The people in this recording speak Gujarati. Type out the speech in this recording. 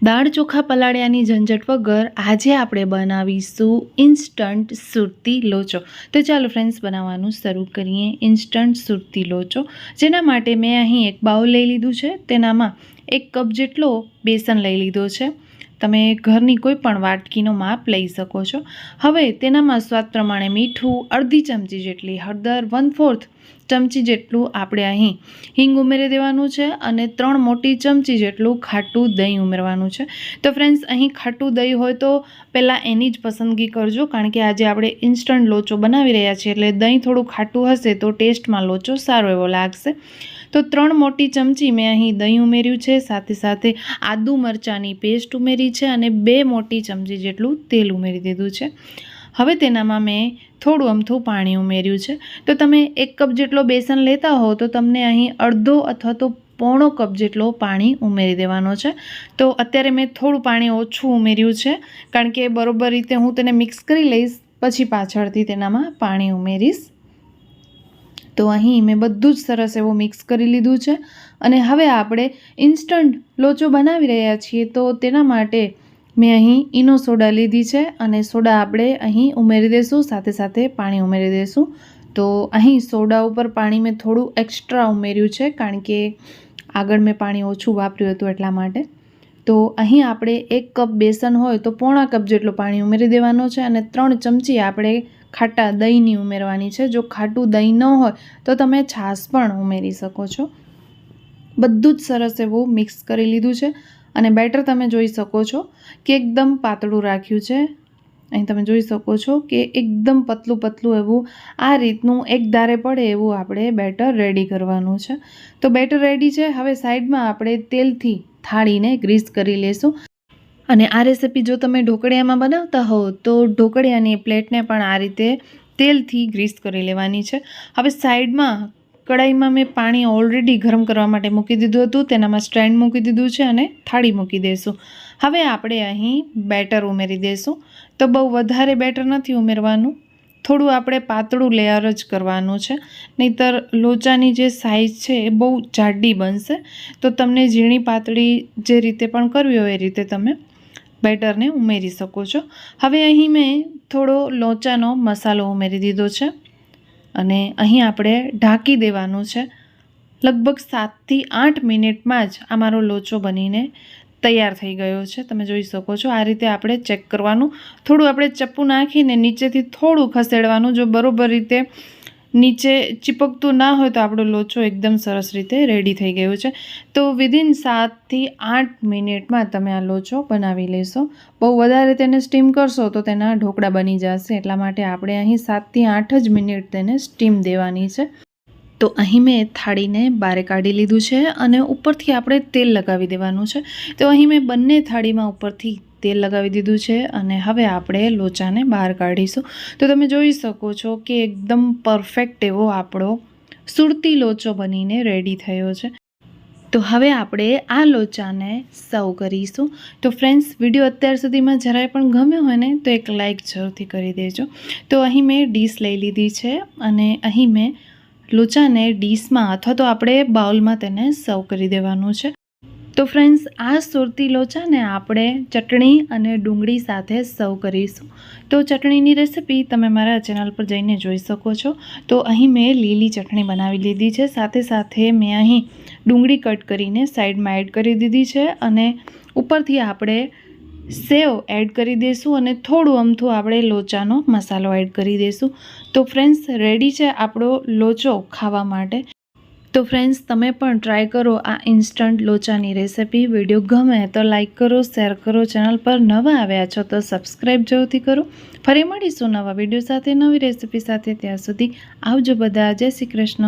દાળ ચોખા પલાળ્યાની ઝંઝટ વગર આજે આપણે બનાવીશું ઇન્સ્ટન્ટ સુરતી લોચો। તો ચાલો ફ્રેન્ડ્સ બનાવવાનું શરૂ કરીએ। ઇન્સ્ટન્ટ સુરતી લોચો જેના માટે મેં અહીં એક બાઉલ લઈ લીધું છે। તેનામાં 1 કપ જેટલો બેસન લઈ લીધો છે। તમે ઘરની કોઈ પણ વાટકીનો માપ લઈ શકો છો। હવે તેનામાં સ્વાદ પ્રમાણે મીઠું, અડધી ચમચી જેટલી હળદર, 1/4 ચમચી જેટલું આપણે અહીં હિંગ ઉમેરી દેવાનું છે અને 3 મોટી ચમચી જેટલું ખાટું દહીં ઉમેરવાનું છે। તો ફ્રેન્ડ્સ અહીં ખાટું દહીં હોય તો પહેલાં એની જ પસંદગી કરજો, કારણ કે આજે આપણે ઇન્સ્ટન્ટ લોચો બનાવી રહ્યા છીએ એટલે દહીં થોડું ખાટું હશે તો ટેસ્ટમાં લોચો સારો એવો લાગશે। તો 3 મોટી ચમચી મેં અહીં દહીં ઉમેર્યું છે, સાથે સાથે આદુ મરચાંની પેસ્ટ ઉમેરી છે અને 2 મોટી ચમચી જેટલું તેલ ઉમેરી દીધું છે। હવે તેનામાં મેં થોડું અમથું પાણી ઉમેર્યું છે। તો તમે 1 કપ જેટલો બેસન લેતા હો તો તમને અહીં અડધો અથવા તો પોણો કપ જેટલો પાણી ઉમેરી દેવાનો છે। તો અત્યારે મેં થોડું પાણી ઓછું ઉમેર્યું છે, કારણ કે બરોબર રીતે હું તેને મિક્સ કરી લઈશ, પછી પાછળથી તેનામાં પાણી ઉમેરીશ। તો અહીં મેં બધું જ સરસ એવું મિક્સ કરી લીધું છે અને હવે આપણે ઇન્સ્ટન્ટ લોચો બનાવી રહ્યા છીએ તો તેના માટે મેં અહીં ઈનો સોડા લીધી છે અને સોડા આપણે અહીં ઉમેરી દઈશું, સાથે સાથે પાણી ઉમેરી દઈશું। તો અહીં સોડા ઉપર પાણી મેં થોડું એક્સ્ટ્રા ઉમેર્યું છે, કારણ કે આગળ મેં પાણી ઓછું વાપર્યું હતું એટલા માટે। તો અહીં આપણે 1 કપ બેસન હોય તો પોણા કપ જેટલું પાણી ઉમેરી દેવાનો છે અને 3 ચમચી આપણે ખાટા દહીંની ઉમેરવાની છે। જો ખાટું દહીં ન હોય તો તમે છાશ પણ ઉમેરી શકો છો। બધું જ સરસ એવું મિક્સ કરી લીધું છે અને બેટર તમે જોઈ શકો છો કે એકદમ પાતળું રાખ્યું છે। અહીં તમે જોઈ શકો છો કે એકદમ પતલું એવું આ રીતનું એક ધારે પડે એવું આપણે બેટર રેડી કરવાનું છે। તો બેટર રેડી છે। હવે સાઈડમાં આપણે તેલથી થાળીને ગ્રીસ કરી લેશું અને આ રેસીપી જો તમે ઢોકળિયામાં બનાવતા હો તો ઢોકળિયાની પ્લેટને પણ આ રીતે તેલથી ગ્રીસ કરી લેવાની છે। હવે સાઈડમાં કડાઈમાં મેં પાણી ઓલરેડી ગરમ કરવા માટે મૂકી દીધું હતું, તેનામાં સ્ટેન્ડ મૂકી દીધું છે અને થાળી મૂકી દઈશું। હવે આપણે અહીં બેટર ઉમેરી દઈશું। તો બહુ વધારે બેટર નથી ઉમેરવાનું, થોડું આપણે પાતળું લેયર જ કરવાનું છે, નહીંતર લોચાની જે સાઈઝ છે એ બહુ જાડી બનશે। તો તમને ઝીણી પાતળી જે રીતે પણ કરવી હોય એ રીતે તમે બેટરને ઉમેરી શકો છો। હવે અહીં મેં થોડો લોચાનો મસાલો ઉમેરી દીધો છે અને અહીં આપણે ઢાંકી દેવાનું છે। લગભગ 7 થી 8 મિનિટમાં જ આ મારો લોચો બનીને તૈયાર થઈ ગયો છે। તમે જોઈ શકો છો આ રીતે આપણે ચેક કરવાનું, થોડું આપણે ચપ્પુ નાખીને નીચેથી થોડું ખસેડવાનું। જો બરોબર રીતે નીચે ચીપકતું ના હોય તો આપણો લોચો એકદમ સરસ રીતે રેડી થઈ ગયો છે। તો વિધિન 7 થી 8 મિનિટમાં તમે આ લોચો બનાવી લેશો। બહુ વધારે તેને સ્ટીમ કરશો તો તેના ઢોકળા બની જશે, એટલા માટે આપણે અહીં 7 થી 8 જ મિનિટ તેને સ્ટીમ દેવાની છે। તો અહીં મેં થાળીને બહાર કાઢી લીધું છે અને ઉપરથી આપણે તેલ લગાવી દેવાનું છે। તો અહીં મેં બંને થાળીમાં ઉપરથી તેલ લગાવી દીધું છે અને હવે આપણે લોચાને બહાર કાઢીશું। તો તમે જોઈ શકો છો કે એકદમ પરફેક્ટ એવો આપણો સુરતી લોચો બનીને રેડી થયો છે। તો હવે આપણે આ લોચાને સર્વ કરીશું। તો ફ્રેન્ડ્સ, વિડીયો અત્યાર સુધીમાં જરાય પણ ગમ્યો હોય ને તો એક લાઇક જરૂરથી કરી દેજો। તો અહીં મેં ડીશ લઈ લીધી છે અને અહીં મેં લોચાને ડીશમાં અથવા તો આપણે બાઉલમાં તેને સર્વ કરી દેવાનું છે। તો ફ્રેન્ડ્સ, આ સુરતી લોચાને આપણે ચટણી અને ડુંગળી સાથે સર્વ કરીશું। તો ચટણીની રેસીપી તમે મારા ચેનલ પર જઈને જોઈ શકો છો। તો અહીં મેં લીલી ચટણી બનાવી લીધી છે, સાથે સાથે મેં અહીં ડુંગળી કટ કરીને સાઈડમાં એડ કરી દીધી છે અને ઉપરથી આપણે સેવ એડ કરી દઈશું અને થોડું અમથું આપણે લોચાનો મસાલો એડ કરી દઈશું। તો ફ્રેન્ડ્સ, રેડી છે આપણો લોચો ખાવા માટે। તો ફ્રેન્ડ્સ, તમે પણ ટ્રાય કરો આ ઇન્સ્ટન્ટ લોચાની રેસીપી। વિડીયો ગમે તો લાઇક કરો, શેર કરો, ચેનલ પર નવા આવ્યા છો તો સબસ્ક્રાઈબ જરૂરથી કરો। ફરી મળીશું નવા વિડીયો સાથે, નવી રેસીપી સાથે। ત્યાં સુધી આવજો બધા, જય શ્રી કૃષ્ણ।